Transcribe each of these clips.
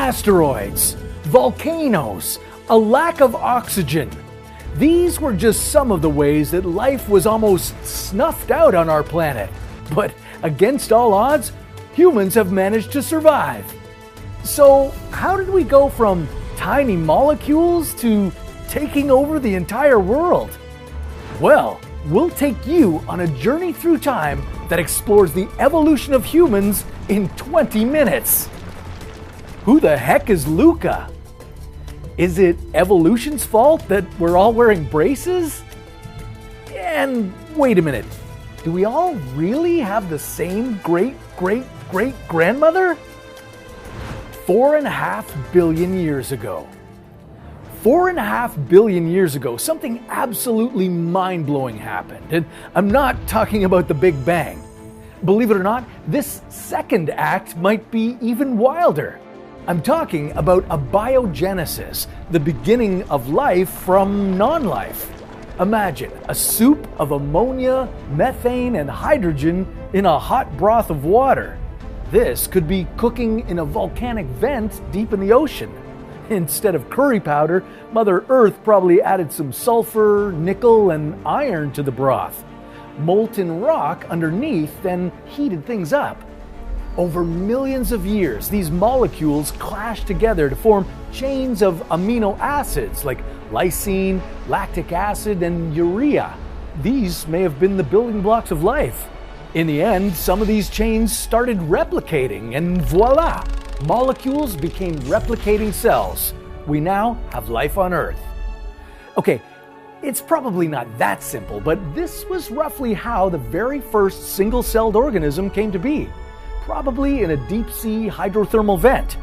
asteroids, volcanoes, a lack of oxygen. These were just some of the ways that life was almost snuffed out on our planet. But against all odds, humans have managed to survive. So, how did we go from tiny molecules to taking over the entire world? Well, we'll take you on a journey through time that explores the evolution of humans in 20 minutes. Who the heck is Luca? Is it evolution's fault that we're all wearing braces? And wait a minute, do we all really have the same great-great-great-grandmother? 4.5 billion years ago. 4.5 billion years ago, something absolutely mind-blowing happened. And I'm not talking about the Big Bang. Believe it or not, this second act might be even wilder. I'm talking about abiogenesis, the beginning of life from non-life. Imagine a soup of ammonia, methane, and hydrogen in a hot broth of water. This could be cooking in a volcanic vent deep in the ocean. Instead of curry powder, Mother Earth probably added some sulfur, nickel, and iron to the broth. Molten rock underneath then heated things up. Over millions of years, these molecules clashed together to form chains of amino acids like lysine, lactic acid, and urea. These may have been the building blocks of life. In the end, some of these chains started replicating, and voila! Molecules became replicating cells. We now have life on Earth. Okay, it's probably not that simple, but this was roughly how the very first single-celled organism came to be. Probably in a deep-sea hydrothermal vent.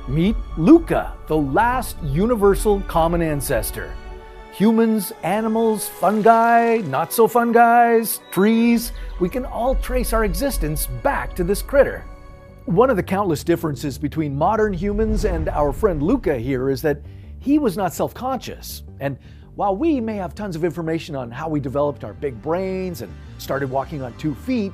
Meet Luca, the last universal common ancestor. Humans, animals, fungi, not-so-fun guys, trees, we can all trace our existence back to this critter. One of the countless differences between modern humans and our friend Luca here is that he was not self-conscious. And while we may have tons of information on how we developed our big brains and started walking on 2 feet,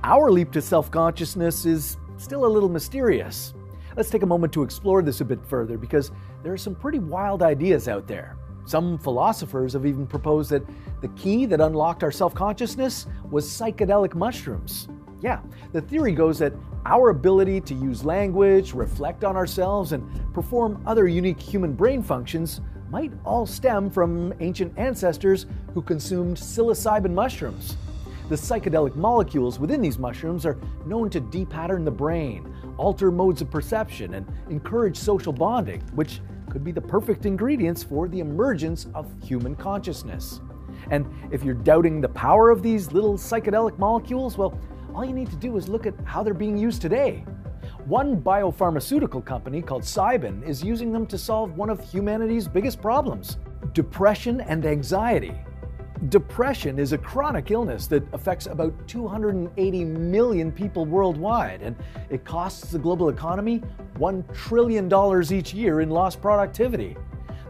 our leap to self-consciousness is still a little mysterious. Let's take a moment to explore this a bit further because there are some pretty wild ideas out there. Some philosophers have even proposed that the key that unlocked our self-consciousness was psychedelic mushrooms. Yeah, the theory goes that our ability to use language, reflect on ourselves, and perform other unique human brain functions might all stem from ancient ancestors who consumed psilocybin mushrooms. The psychedelic molecules within these mushrooms are known to depattern the brain, alter modes of perception, and encourage social bonding, which could be the perfect ingredients for the emergence of human consciousness. And if you're doubting the power of these little psychedelic molecules, well, all you need to do is look at how they're being used today. One biopharmaceutical company called Cybin is using them to solve one of humanity's biggest problems: depression and anxiety. Depression is a chronic illness that affects about 280 million people worldwide, and it costs the global economy $1 trillion each year in lost productivity.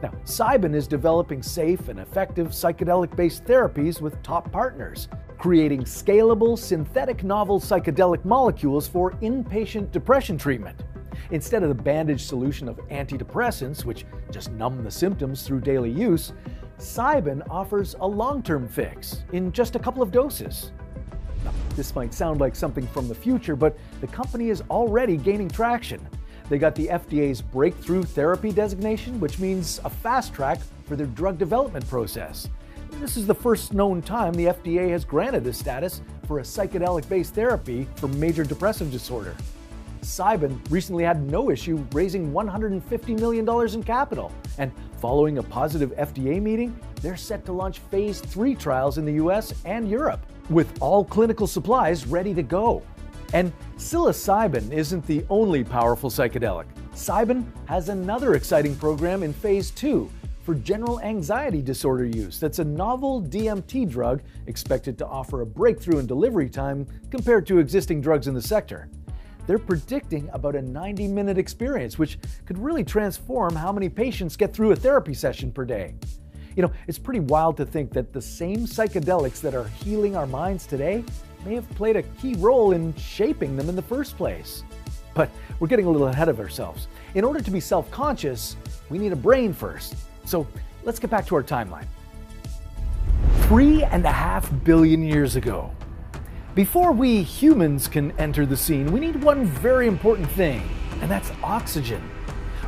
Now, Cybin is developing safe and effective psychedelic-based therapies with top partners, creating scalable, synthetic novel psychedelic molecules for inpatient depression treatment. Instead of the bandage solution of antidepressants, which just numb the symptoms through daily use, Cybin offers a long-term fix in just a couple of doses. Now, this might sound like something from the future, but the company is already gaining traction. They got the FDA's Breakthrough Therapy designation, which means a fast track for their drug development process. This is the first known time the FDA has granted this status for a psychedelic-based therapy for major depressive disorder. Cybin recently had no issue raising $150 million in capital, and following a positive FDA meeting, they're set to launch phase 3 trials in the US and Europe, with all clinical supplies ready to go. And psilocybin isn't the only powerful psychedelic. Cybin has another exciting program in phase 2 for general anxiety disorder use that's a novel DMT drug expected to offer a breakthrough in delivery time compared to existing drugs in the sector. They're predicting about a 90-minute experience, which could really transform how many patients get through a therapy session per day. You know, it's pretty wild to think that the same psychedelics that are healing our minds today may have played a key role in shaping them in the first place. But we're getting a little ahead of ourselves. in order to be self-conscious, we need a brain first. So let's get back to our timeline. 3.5 billion years ago. Before we humans can enter the scene, we need one very important thing, and that's oxygen.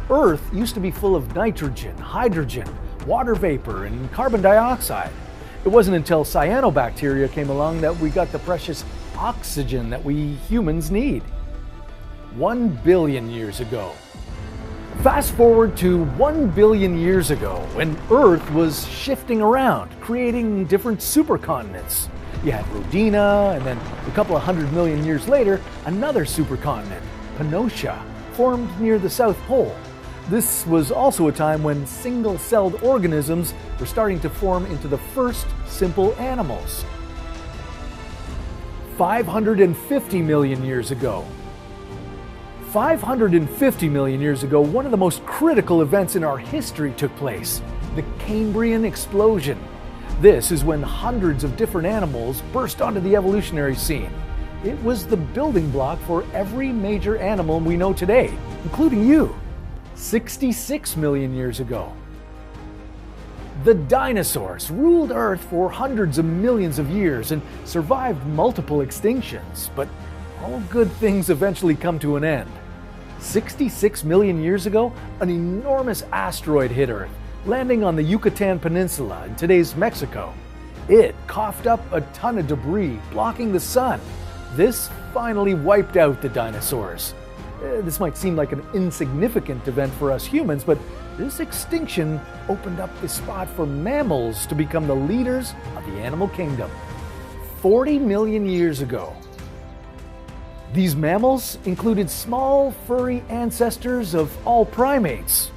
Earth used to be full of nitrogen, hydrogen, water vapor, and carbon dioxide. It wasn't until cyanobacteria came along that we got the precious oxygen that we humans need. 1 billion years ago. Fast forward to 1 billion years ago, when Earth was shifting around, creating different supercontinents. You had Rodinia, and then a couple of 100 million years later, another supercontinent, Pannotia, formed near the South Pole. This was also a time when single-celled organisms were starting to form into the first simple animals. 550 million years ago. 550 million years ago, one of the most critical events in our history took place, the Cambrian explosion. This is when hundreds of different animals burst onto the evolutionary scene. It was the building block for every major animal we know today, including you. 66 million years ago. The dinosaurs ruled Earth for hundreds of millions of years and survived multiple extinctions, but all good things eventually come to an end. 66 million years ago, an enormous asteroid hit Earth, landing on the Yucatan Peninsula in today's Mexico. It coughed up a ton of debris, blocking the sun. This finally wiped out the dinosaurs. This might seem like an insignificant event for us humans, but this extinction opened up the spot for mammals to become the leaders of the animal kingdom. 40 million years ago. These mammals included small, furry ancestors of all primates.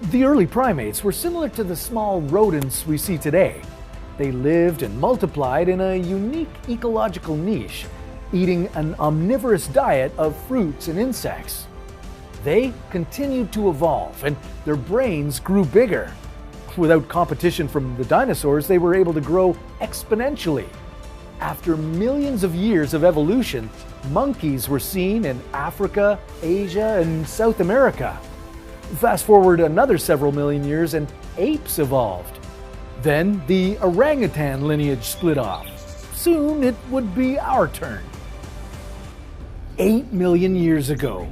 The early primates were similar to the small rodents we see today. They lived and multiplied in a unique ecological niche, eating an omnivorous diet of fruits and insects. They continued to evolve, and their brains grew bigger. Without competition from the dinosaurs, they were able to grow exponentially. After millions of years of evolution, monkeys were seen in Africa, Asia, and South America. Fast forward another several million years and apes evolved. Then the orangutan lineage split off. Soon it would be our turn. 8 million years ago.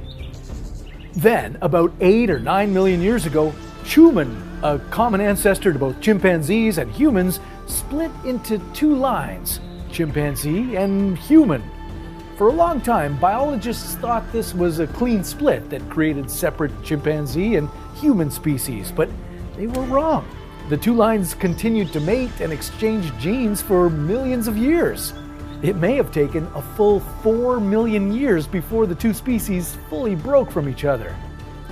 Then, about 8 or 9 million years ago, Chumen, a common ancestor to both chimpanzees and humans, split into two lines, chimpanzee and human. For a long time, biologists thought this was a clean split that created separate chimpanzee and human species, but they were wrong. The two lines continued to mate and exchange genes for millions of years. It may have taken a full 4 million years before the two species fully broke from each other.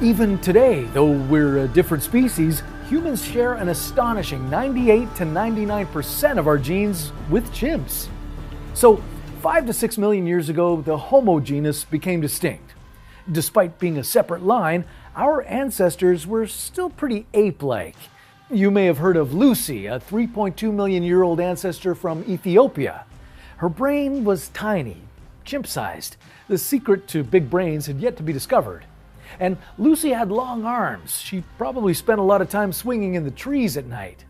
Even today, though we're a different species, humans share an astonishing 98 to 99% of our genes with chimps. So, 5 to 6 million years ago, the Homo genus became distinct. Despite being a separate line, our ancestors were still pretty ape-like. You may have heard of Lucy, a 3.2 million year old ancestor from Ethiopia. Her brain was tiny, chimp-sized. The secret to big brains had yet to be discovered. And Lucy had long arms. She probably spent a lot of time swinging in the trees at night.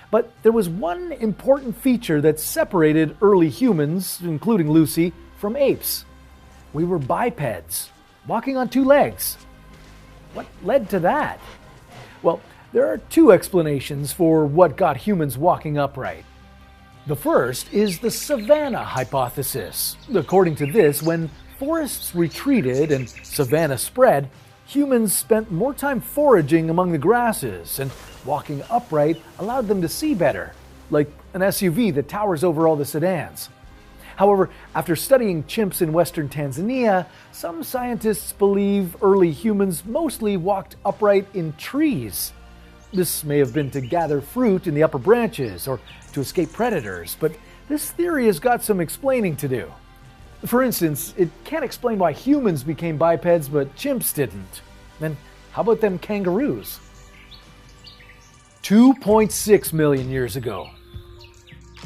But there was one important feature that separated early humans, including Lucy, from apes. We were bipeds, walking on two legs. What led to that? Well, there are two explanations for what got humans walking upright. The first is the savanna hypothesis. According to this, when forests retreated and savanna spread, humans spent more time foraging among the grasses, and walking upright allowed them to see better, like an SUV that towers over all the sedans. However, after studying chimps in western Tanzania, some scientists believe early humans mostly walked upright in trees. This may have been to gather fruit in the upper branches or to escape predators, but this theory has got some explaining to do. For instance, it can't explain why humans became bipeds but chimps didn't. Then how about them kangaroos? 2.6 million years ago.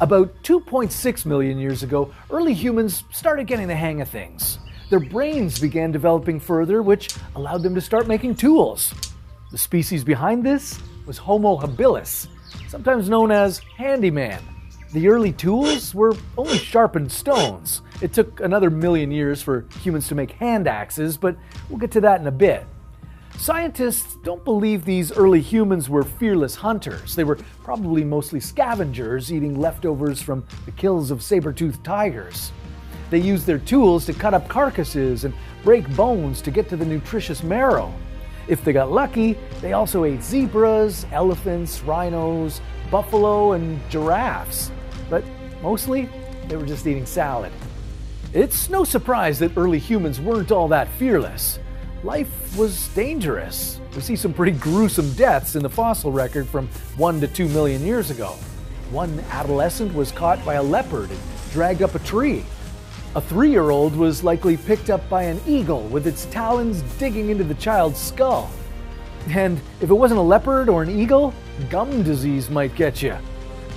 About 2.6 million years ago, early humans started getting the hang of things. Their brains began developing further, which allowed them to start making tools. The species behind this was Homo habilis, sometimes known as handyman. The early tools were only sharpened stones. It took another million years for humans to make hand axes, but we'll get to that in a bit. Scientists don't believe these early humans were fearless hunters. They were probably mostly scavengers, eating leftovers from the kills of saber-toothed tigers. They used their tools to cut up carcasses and break bones to get to the nutritious marrow. If they got lucky, they also ate zebras, elephants, rhinos, buffalo, and giraffes. But mostly, they were just eating salad. It's no surprise that early humans weren't all that fearless. Life was dangerous. We see some pretty gruesome deaths in the fossil record from 1 to 2 million years ago. One adolescent was caught by a leopard and dragged up a tree. A 3-year-old was likely picked up by an eagle with its talons digging into the child's skull. And if it wasn't a leopard or an eagle, gum disease might get you.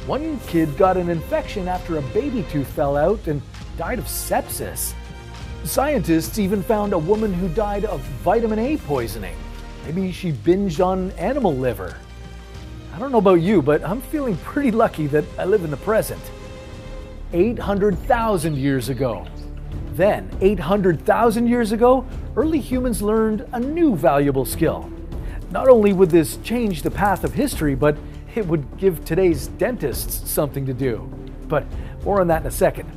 One kid got an infection after a baby tooth fell out and died of sepsis. Scientists even found a woman who died of vitamin A poisoning. Maybe she binged on animal liver. I don't know about you, but I'm feeling pretty lucky that I live in the present. 800,000 years ago. Then, 800,000 years ago, early humans learned a new valuable skill. Not only would this change the path of history, but it would give today's dentists something to do. But more on that in a second.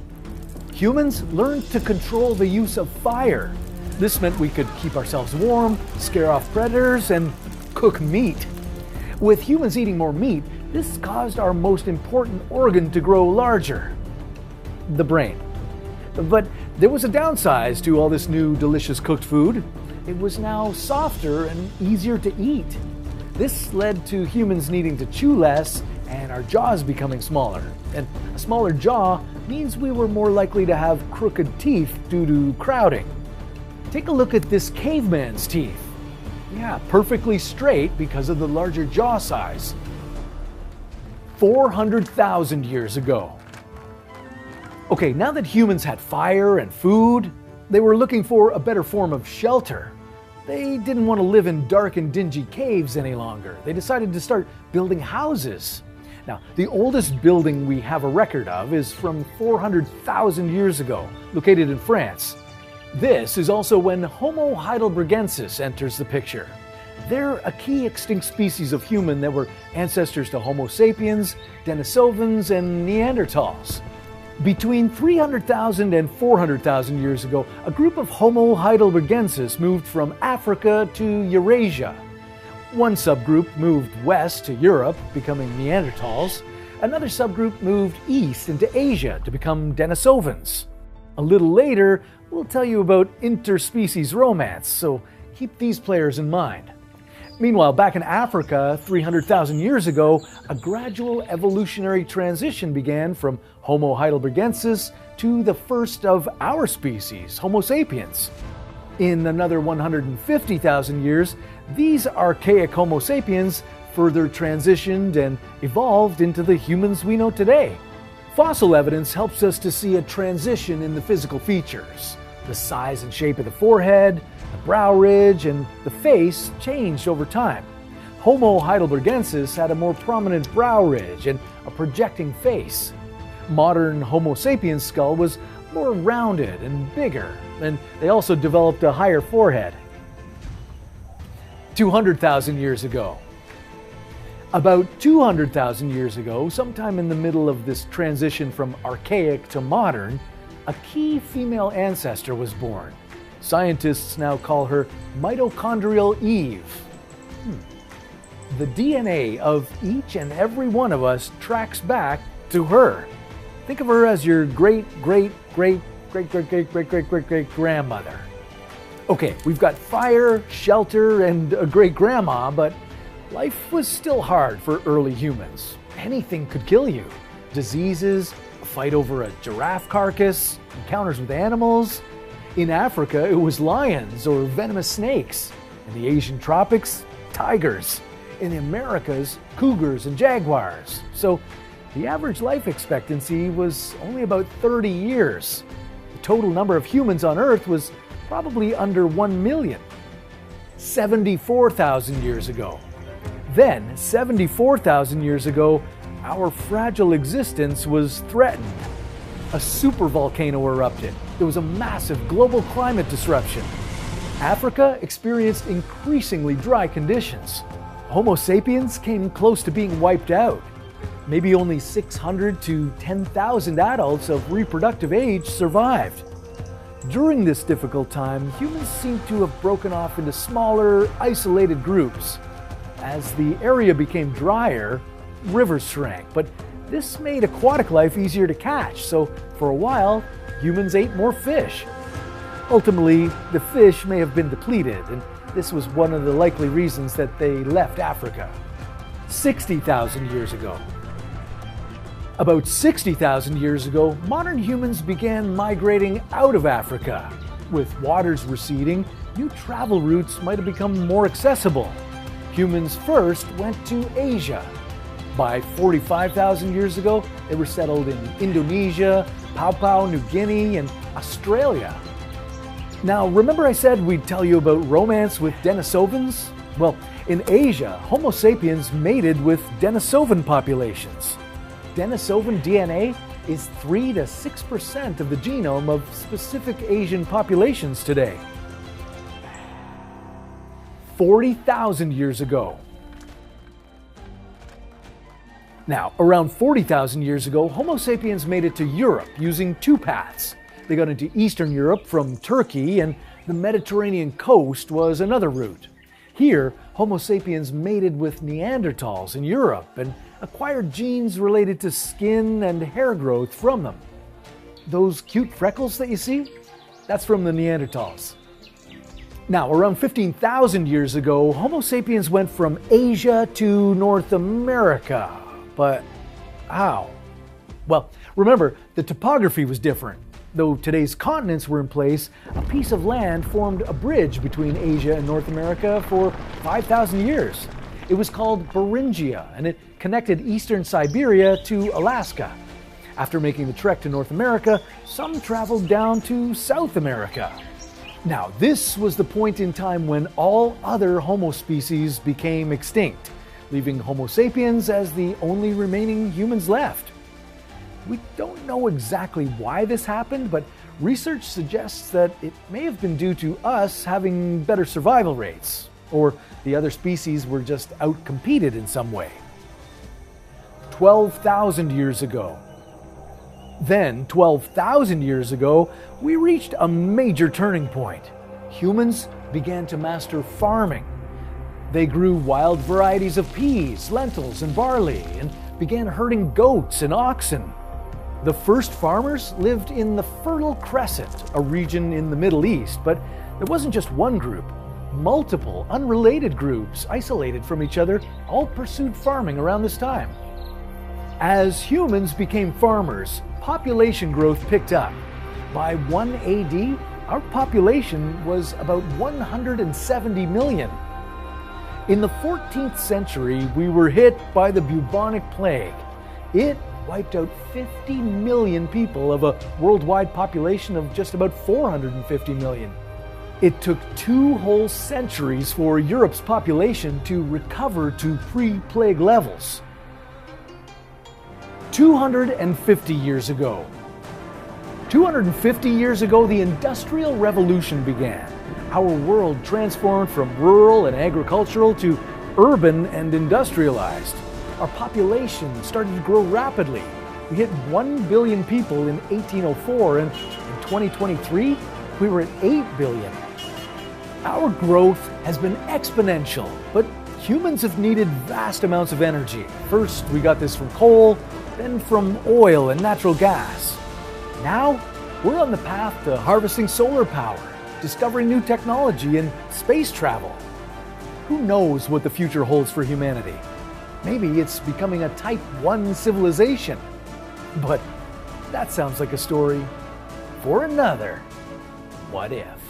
Humans learned to control the use of fire. This meant we could keep ourselves warm, scare off predators, and cook meat. With humans eating more meat, this caused our most important organ to grow larger: the brain. But there was a downside to all this new delicious cooked food. It was now softer and easier to eat. This led to humans needing to chew less and our jaws becoming smaller. And a smaller jaw means we were more likely to have crooked teeth due to crowding. Take a look at this caveman's teeth. Yeah, perfectly straight because of the larger jaw size. 400,000 years ago. Okay, now that humans had fire and food, they were looking for a better form of shelter. They didn't want to live in dark and dingy caves any longer. They decided to start building houses. Now, the oldest building we have a record of is from 400,000 years ago, located in France. This is also when Homo heidelbergensis enters the picture. They're a key extinct species of human that were ancestors to Homo sapiens, Denisovans, and Neanderthals. Between 300,000 and 400,000 years ago, a group of Homo heidelbergensis moved from Africa to Eurasia. One subgroup moved west to Europe, becoming Neanderthals. Another subgroup moved east into Asia to become Denisovans. A little later, we'll tell you about interspecies romance, so keep these players in mind. Meanwhile, back in Africa, 300,000 years ago, a gradual evolutionary transition began from Homo heidelbergensis to the first of our species, Homo sapiens. In another 150,000 years, these archaic Homo sapiens further transitioned and evolved into the humans we know today. Fossil evidence helps us to see a transition in the physical features. The size and shape of the forehead, the brow ridge, and the face changed over time. Homo heidelbergensis had a more prominent brow ridge and a projecting face. Modern Homo sapiens skull was more rounded and bigger, and they also developed a higher forehead. 200,000 years ago. About 200,000 years ago, sometime in the middle of this transition from archaic to modern, a key female ancestor was born. Scientists now call her mitochondrial Eve. The DNA of each and every one of us tracks back to her. Think of her as your great-great-great-great-great-great-great-great-grandmother. Okay, we've got fire, shelter, and a great-grandma, but life was still hard for early humans. Anything could kill you. Diseases, a fight over a giraffe carcass, encounters with animals. In Africa, it was lions or venomous snakes. In the Asian tropics, tigers. In the Americas, cougars and jaguars. So the average life expectancy was only about 30 years. total number of humans on Earth was probably under 1 million. 74,000 years ago. Then, 74,000 years ago, our fragile existence was threatened. A supervolcano erupted. There was a massive global climate disruption. Africa experienced increasingly dry conditions. Homo sapiens came close to being wiped out. Maybe only 600 to 10,000 adults of reproductive age survived. During this difficult time, humans seem to have broken off into smaller, isolated groups. As the area became drier, rivers shrank, but this made aquatic life easier to catch, so for a while, humans ate more fish. Ultimately, the fish may have been depleted, and this was one of the likely reasons that they left Africa. 60,000 years ago. About 60,000 years ago, modern humans began migrating out of Africa. With waters receding, new travel routes might have become more accessible. Humans first went to Asia. By 45,000 years ago, they were settled in Indonesia, Papua New Guinea, and Australia. Now, remember I said we'd tell you about romance with Denisovans? Well, in Asia, Homo sapiens mated with Denisovan populations. Denisovan DNA is 3 to 6% of the genome of specific Asian populations today. 40,000 years ago. Now, around 40,000 years ago, Homo sapiens made it to Europe using two paths. They got into Eastern Europe from Turkey, and the Mediterranean coast was another route. Here, Homo sapiens mated with Neanderthals in Europe and acquired genes related to skin and hair growth from them. Those cute freckles that you see? That's from the Neanderthals. Now, around 15,000 years ago, Homo sapiens went from Asia to North America. But how? Well, remember, the topography was different. Though today's continents were in place, a piece of land formed a bridge between Asia and North America for 5,000 years. It was called Beringia, and it connected eastern Siberia to Alaska. After making the trek to North America, some traveled down to South America. Now, this was the point in time when all other Homo species became extinct, leaving Homo sapiens as the only remaining humans left. We don't know exactly why this happened, but research suggests that it may have been due to us having better survival rates, or the other species were just outcompeted in some way. 12,000 years ago. Then, 12,000 years ago, we reached a major turning point. Humans began to master farming. They grew wild varieties of peas, lentils, and barley, and began herding goats and oxen. The first farmers lived in the Fertile Crescent, a region in the Middle East, but there wasn't just one group. Multiple, unrelated groups, isolated from each other, all pursued farming around this time. As humans became farmers, population growth picked up. By 1 AD, our population was about 170 million. In the 14th century, we were hit by the bubonic plague. It wiped out 50 million people of a worldwide population of just about 450 million. It took 2 whole centuries for Europe's population to recover to pre-plague levels. 250 years ago. 250 years ago, the Industrial Revolution began. Our world transformed from rural and agricultural to urban and industrialized. Our population started to grow rapidly. We hit 1 billion people in 1804, and in 2023, we were at 8 billion. Our growth has been exponential, but humans have needed vast amounts of energy. First, we got this from coal, then from oil and natural gas. Now, we're on the path to harvesting solar power, discovering new technology, and space travel. Who knows what the future holds for humanity? Maybe it's becoming a Type 1 civilization. But that sounds like a story for another What If.